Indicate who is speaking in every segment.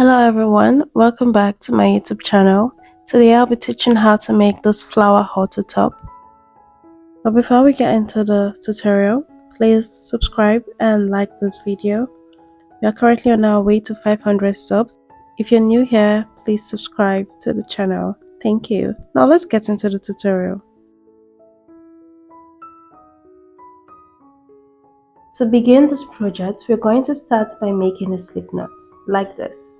Speaker 1: Hello everyone, welcome back to my YouTube channel. Today I'll be teaching how to make this flower halter top. But before we get into the tutorial, please subscribe and like this video. We are currently on our way to 500 subs. If you're new here, please subscribe to the channel. Thank you. Now let's get into the tutorial. To begin this project, we're going to start by making a slip knot, like this.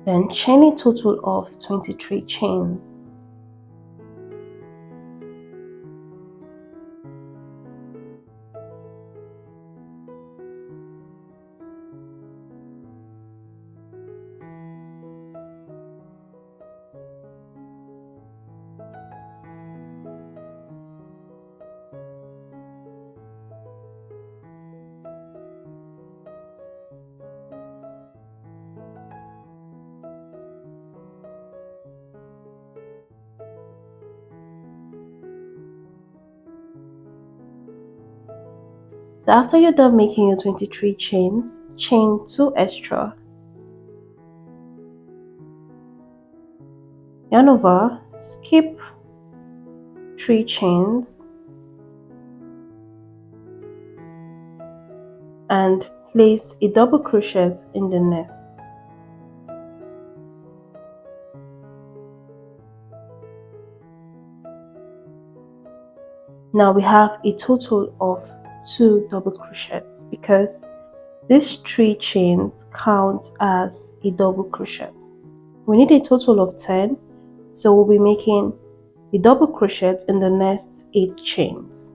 Speaker 1: Then chain a total of 23 chains. So after you're done making your 23 chains, chain 2 extra. Yarn over, skip 3 chains and place a double crochet in the nest. Now we have a total of 2 double crochets because these 3 chains count as a double crochet. We need a total of 10, so we'll be making a double crochet in the next 8 chains.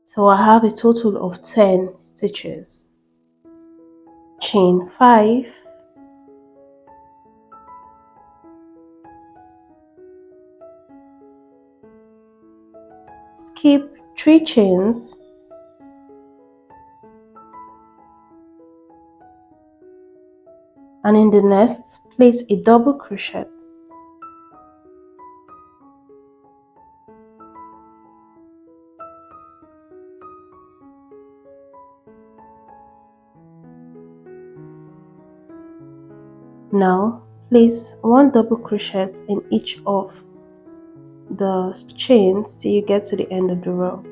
Speaker 1: So I have a total of 10 stitches. Chain 5, skip 3 chains, and in the nest place a double crochet. Now place 1 double crochet in each of the chains till you get to the end of the row.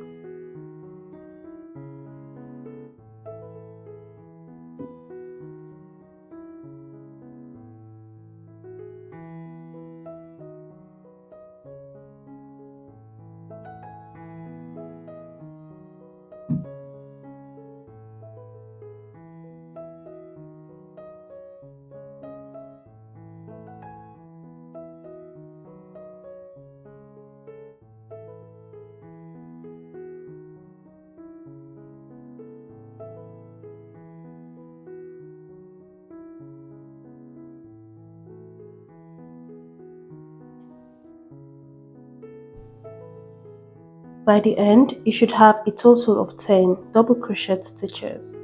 Speaker 1: By the end, you should have a total of 10 double crochet stitches.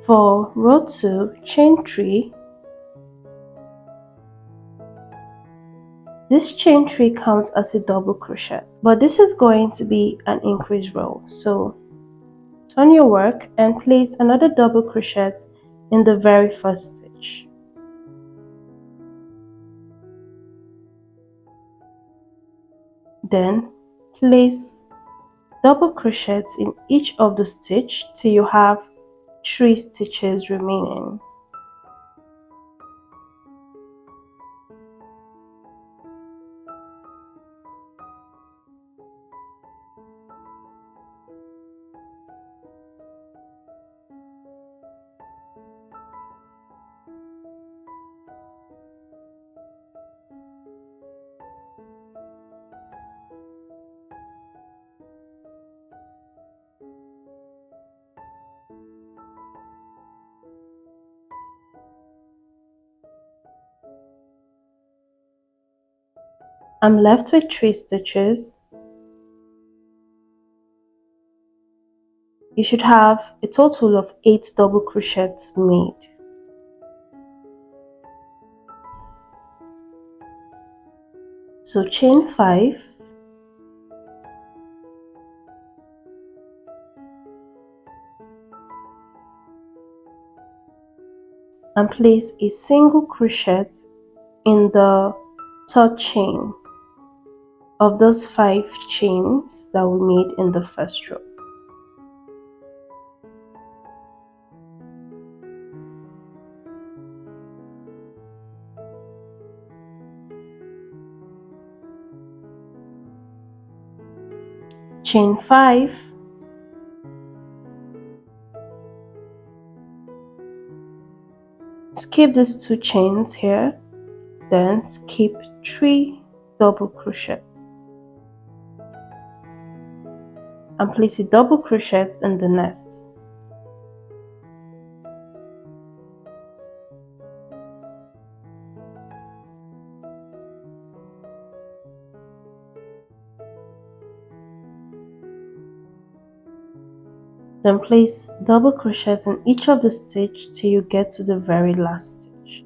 Speaker 1: For row 2, chain 3. This chain 3 counts as a double crochet, but this is going to be an increase row. So turn your work and place another double crochet in the very first stitch. Then place Double crochet in each of the stitch till you have 3 stitches remaining. I'm left with 3 stitches. You should have a total of 8 double crochets made. So chain 5, and place a single crochet in the third chain of those 5 chains that we made in the first row. Chain 5, skip these 2 chains here, then skip 3 double crochets and place a double crochet in the nests. Then place double crochets in each of the stitch till you get to the very last stitch.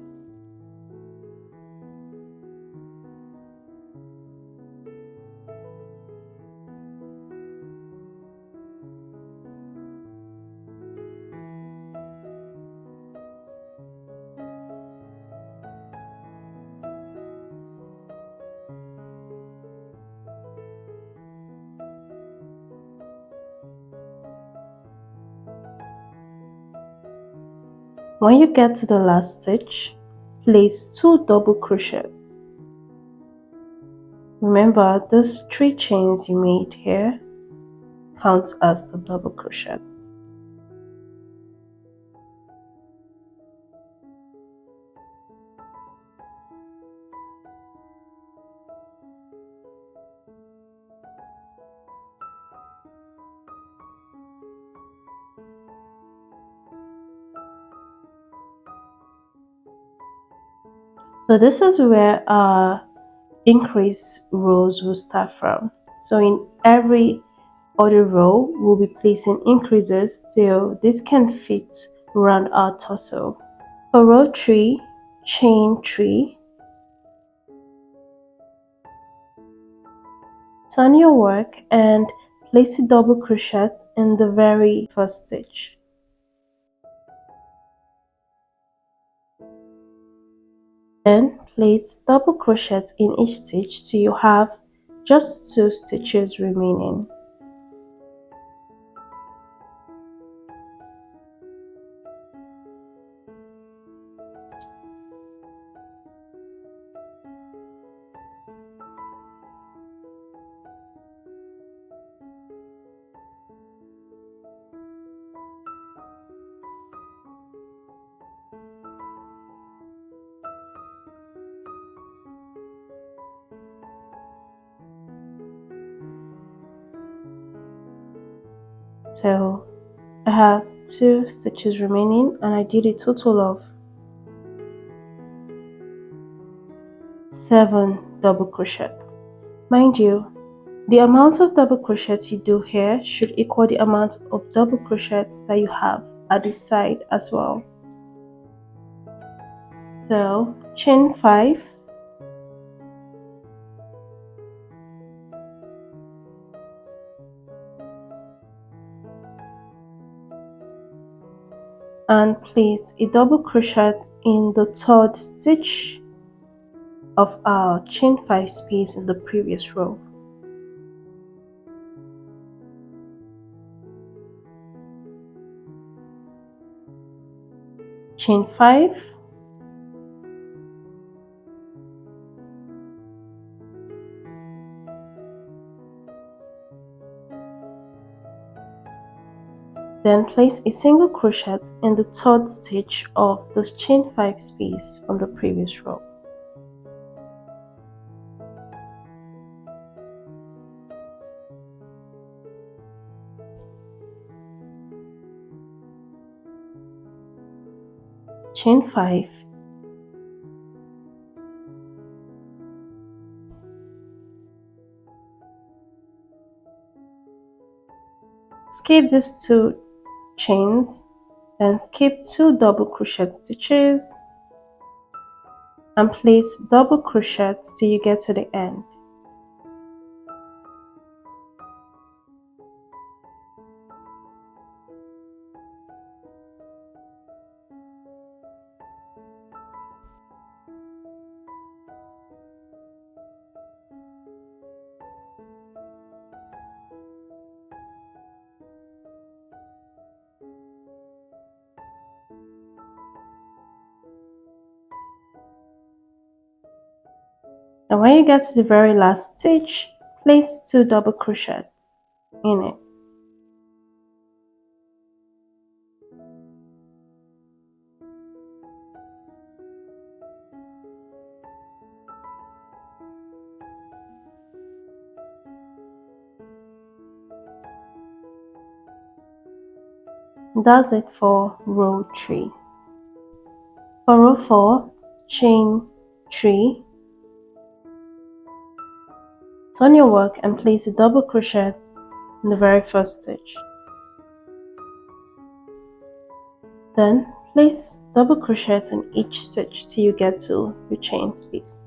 Speaker 1: When you get to the last stitch, place 2 double crochets. Remember, those 3 chains you made here count as the double crochet. So this is where our increase rows will start from. So in every other row, we'll be placing increases till this can fit around our torso. For row 3, chain 3, turn your work and place a double crochet in the very first stitch. Then place double crochet in each stitch till you have just 2 stitches remaining. So I have 2 stitches remaining and I did a total of 7 double crochets. Mind you, the amount of double crochets you do here should equal the amount of double crochets that you have at the side as well. So chain 5, and place a double crochet in the third stitch of our chain 5 space in the previous row. chain 5, then place a single crochet in the third stitch of this chain 5 space from the previous row. Chain 5, skip these 2 chains, then skip 2 double crochet stitches and place double crochet till you get to the end. And when you get to the very last stitch, place 2 double crochets in it. That's it for row 3. For row 4, chain 3, turn your work and place a double crochet in the very first stitch. Then place double crochets in each stitch till you get to your chain space.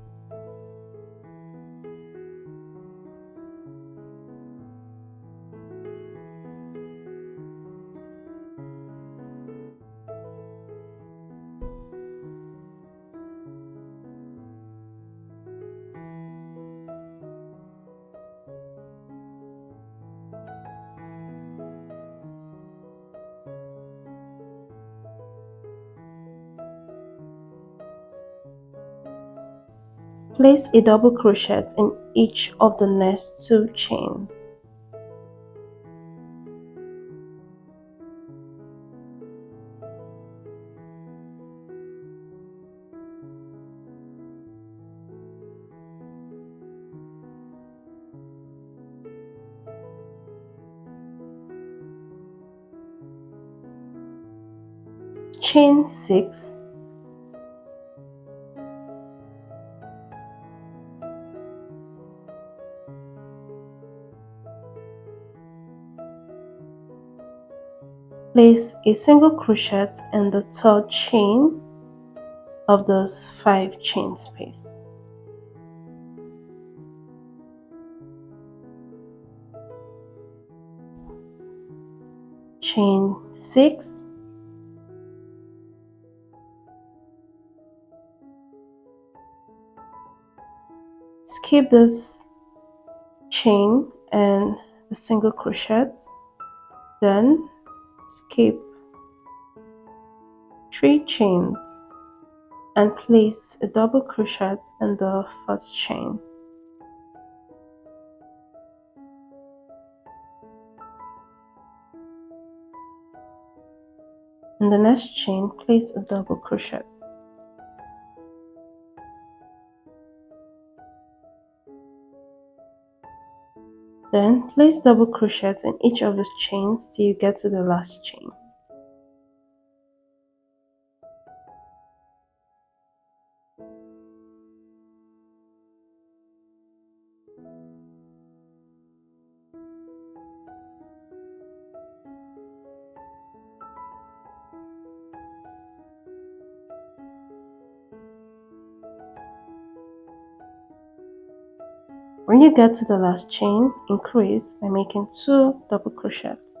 Speaker 1: Place a double crochet in each of the next 2 chains. Chain 6, place a single crochet in the third chain of this 5 chain space. Chain 6, skip this chain and the single crochets, then skip 3 chains and place a double crochet in the first chain. In the next chain, place a double crochet. Then place double crochets in each of the chains till you get to the last chain. When you get to the last chain, increase by making 2 double crochets.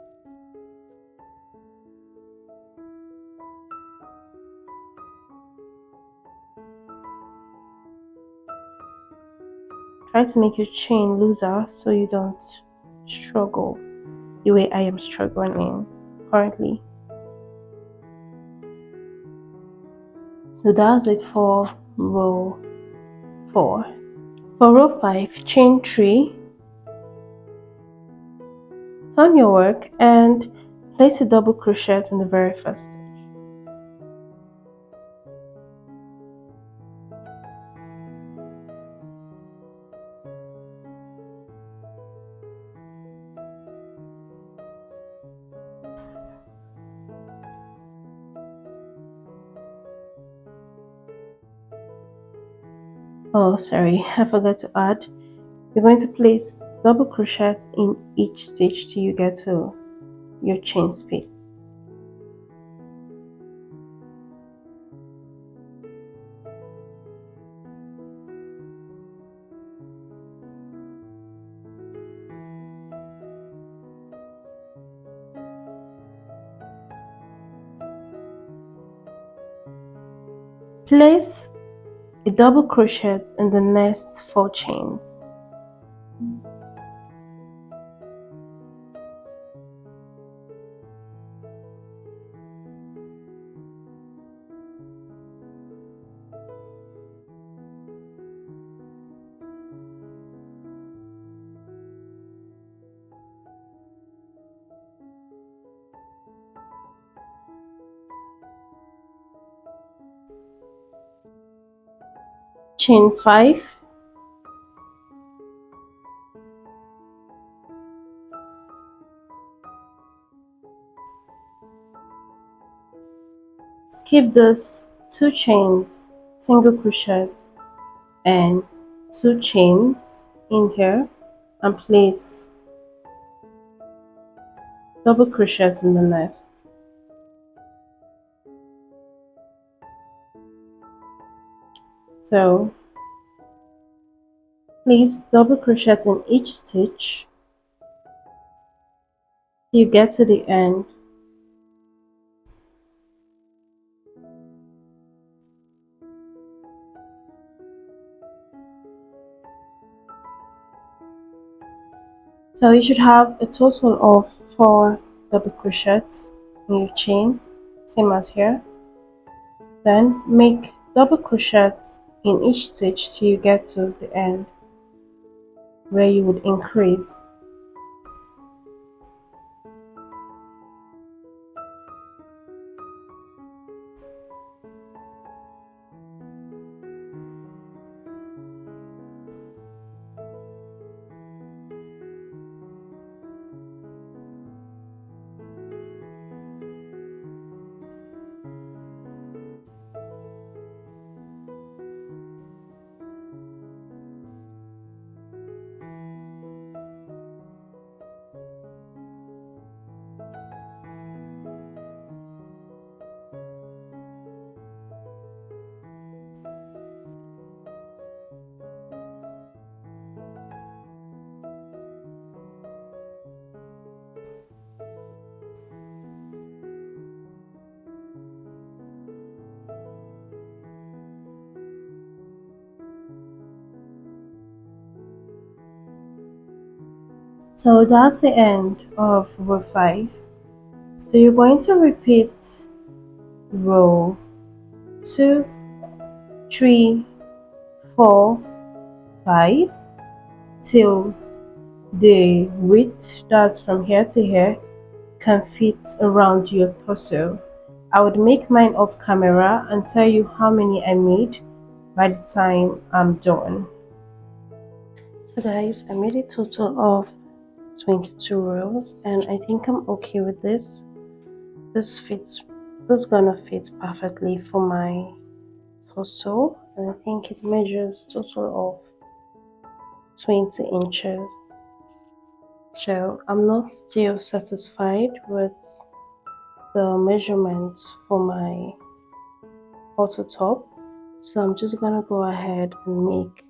Speaker 1: Try to make your chain looser so you don't struggle the way I am struggling currently. So that's it for row 4. For row 5, chain 3, turn your work and place a double crochet in the very first stitch. Oh, sorry, I forgot to add. You're going to place double crochet in each stitch till you get to your chain space. Place a double crochet in the next 4 chains. Chain 5, skip this 2 chains, single crochets and 2 chains in here and place double crochets in the next. So place double crochet in each stitch till you get to the end. So you should have a total of 4 double crochets in your chain, same as here. Then make double crochets in each stitch till you get to the end where you would increase. So that's the end of row 5. So you're going to repeat row 2, 3, 4, 5 till the width, that's from here to here, can fit around your torso. I would make mine off camera and tell you how many I made by the time I'm done. So guys, I made a total of 22 rows and I think I'm okay with this. This is gonna fit perfectly for my torso, and I think it measures a total of 20 inches. So I'm not still satisfied with the measurements for my halter top, so I'm just gonna go ahead and make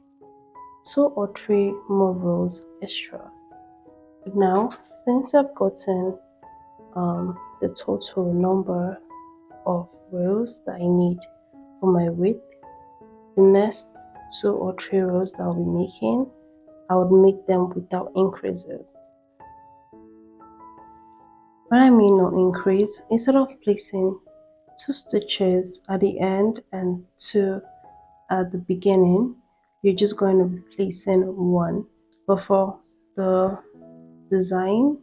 Speaker 1: 2 or 3 more rows extra. But now, since I've gotten the total number of rows that I need for my width, the next 2 or 3 rows that I'll be making, I would make them without increases. When I mean no increase, instead of placing 2 stitches at the end and 2 at the beginning, you're just going to be placing 1. But for the design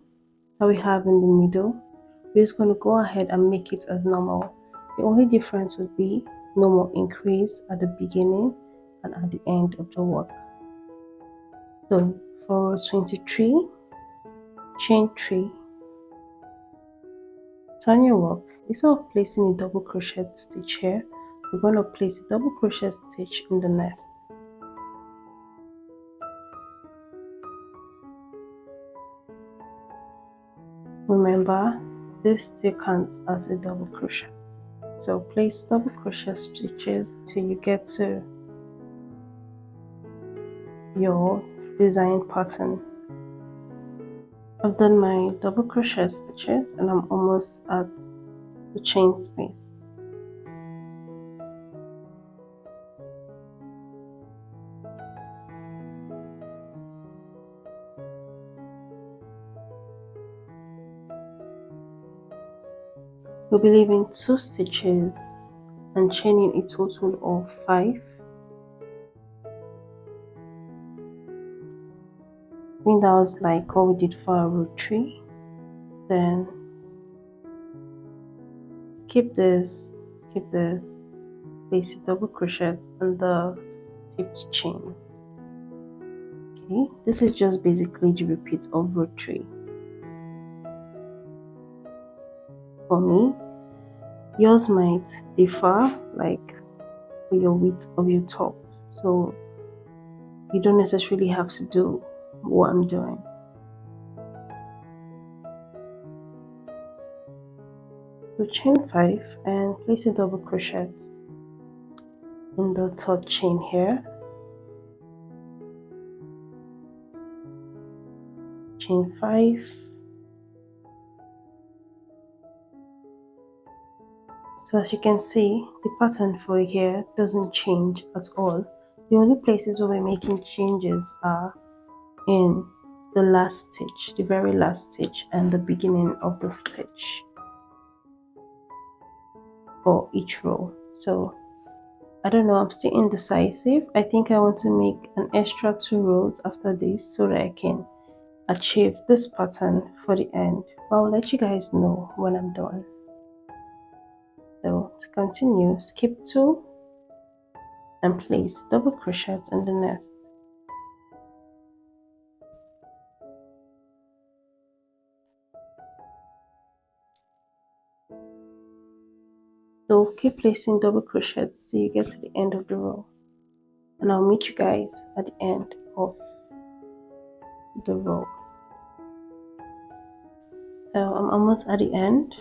Speaker 1: that we have in the middle, we're just going to go ahead and make it as normal. The only difference would be no more increase at the beginning and at the end of the work. So for row 23, chain 3, turn your work. Instead of placing a double crochet stitch here, we're going to place a double crochet stitch in the nest. Remember, this still counts as a double crochet. So place double crochet stitches till you get to your design pattern. I've done my double crochet stitches and I'm almost at the chain space. We'll be leaving 2 stitches and chaining a total of 5. I think that was like what we did for our row 3. Then skip this, place a double crochet on the 5th chain. Okay, this is just basically the repeat of row 3. For me, yours might differ like for your width of your top, so you don't necessarily have to do what I'm doing. So chain 5 and place a double crochet in the 3rd chain here. Chain 5. So as you can see, the pattern for here doesn't change at all. The only places where we're making changes are in the last stitch, the very last stitch, and the beginning of the stitch for each row. So I don't know, I'm still indecisive. I think I want to make an extra 2 rows after this so that I can achieve this pattern for the end. But I'll let you guys know when I'm done. So to continue, skip 2 and place double crochet in the nest. So keep placing double crochets till you get to the end of the row, and I'll meet you guys at the end of the row. So I'm almost at the end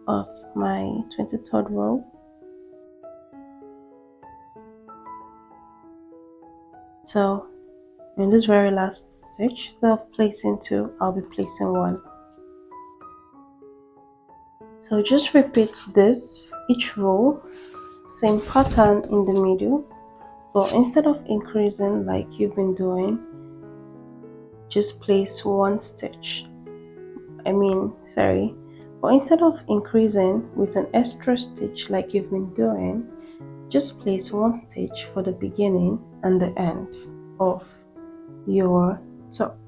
Speaker 1: of my 23rd row. So in this very last stitch, instead of placing 2, I'll be placing 1. So just repeat this each row, same pattern in the middle, but instead of increasing like you've been doing, just place 1 stitch. But instead of increasing with an extra stitch like you've been doing, just place 1 stitch for the beginning and the end of your top.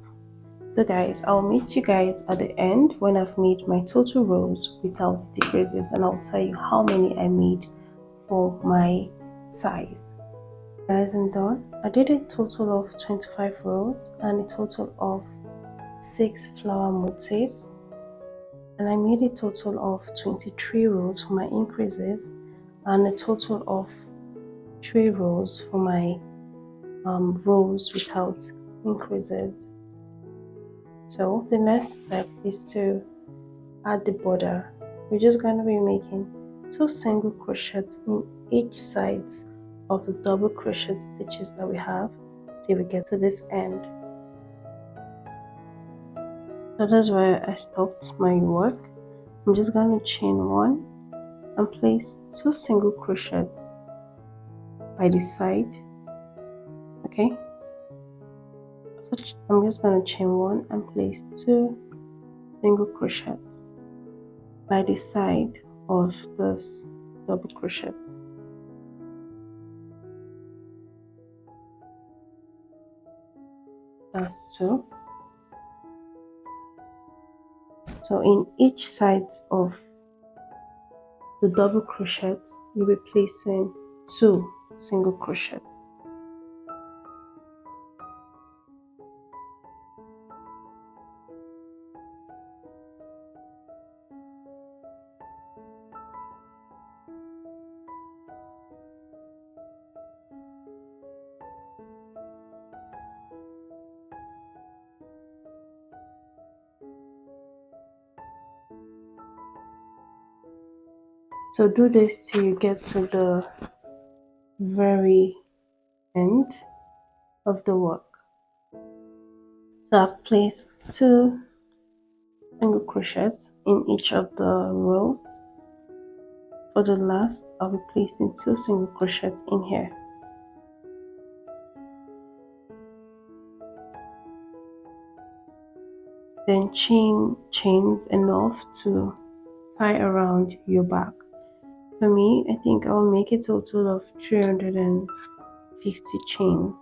Speaker 1: So guys, I'll meet you guys at the end when I've made my total rows without decreases, and I'll tell you how many I made for my size. Guys, I'm done. I did a total of 25 rows and a total of 6 flower motifs, and I made a total of 23 rows for my increases and a total of 3 rows for my rows without increases. So the next step is to add the border. We're just going to be making 2 single crochets in each side of the double crochet stitches that we have till we get to this end. So that's where I stopped my work. I'm just going to chain 1 and place 2 single crochets by the side. Okay, I'm just going to chain 1 and place 2 single crochets by the side of this double crochet. That's 2. So in each side of the double crochet, you'll be placing 2 single crochets. So do this till you get to the very end of the work. So I've placed 2 single crochets in each of the rows. For the last, I'll be placing 2 single crochets in here. Then chains enough to tie around your back. For me, I think I'll make a total of 350 chains.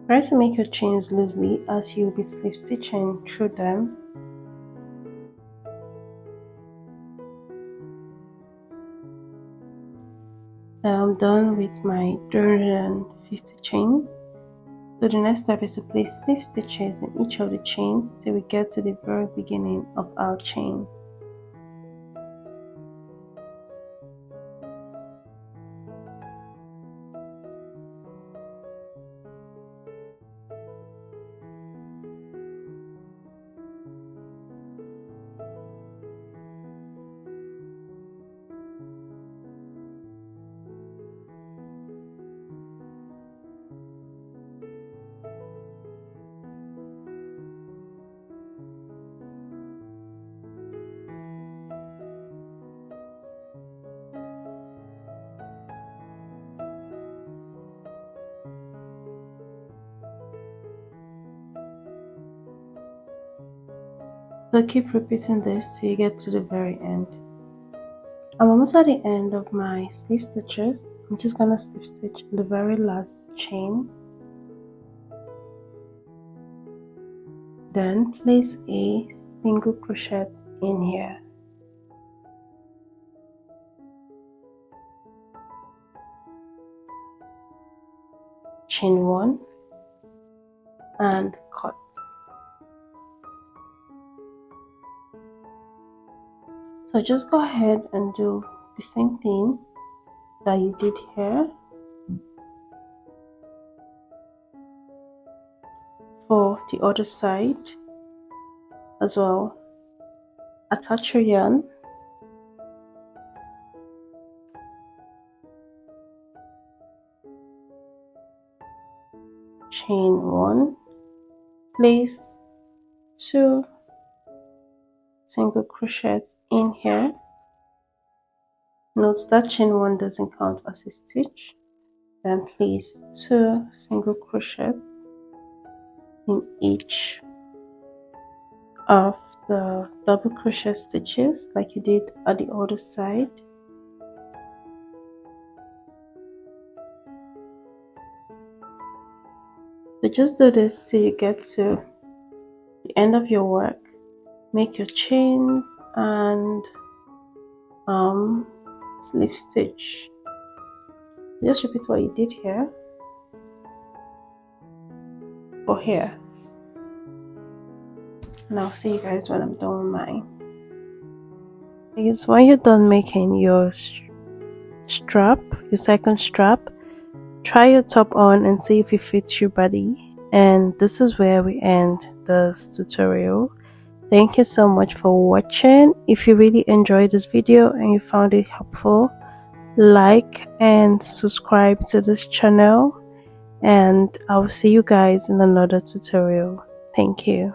Speaker 1: Try to make your chains loosely as you'll be slip stitching through them. Now I'm done with my 350 chains. So the next step is to place slip stitches in each of the chains till we get to the very beginning of our chain. So keep repeating this till you get to the very end. I'm almost at the end of my slip stitches. I'm just gonna slip stitch the very last chain. Then place a single crochet in here. Chain 1 and cut. So just go ahead and do the same thing that you did here for the other side as well. Attach your yarn, chain 1, place 2 single crochets in here. Note that chain 1 doesn't count as a stitch. Then place 2 single crochets in each of the double crochet stitches like you did at the other side. So just do this till you get to the end of your work. Make your chains and slip stitch. Just repeat what you did here for here. And I'll see you guys when I'm done with mine. Because when you're done making your strap, your second strap, try your top on and see if it fits your body. And this is where we end this tutorial. Thank you so much for watching. If you really enjoyed this video and you found it helpful, like and subscribe to this channel, and I'll see you guys in another tutorial. Thank you.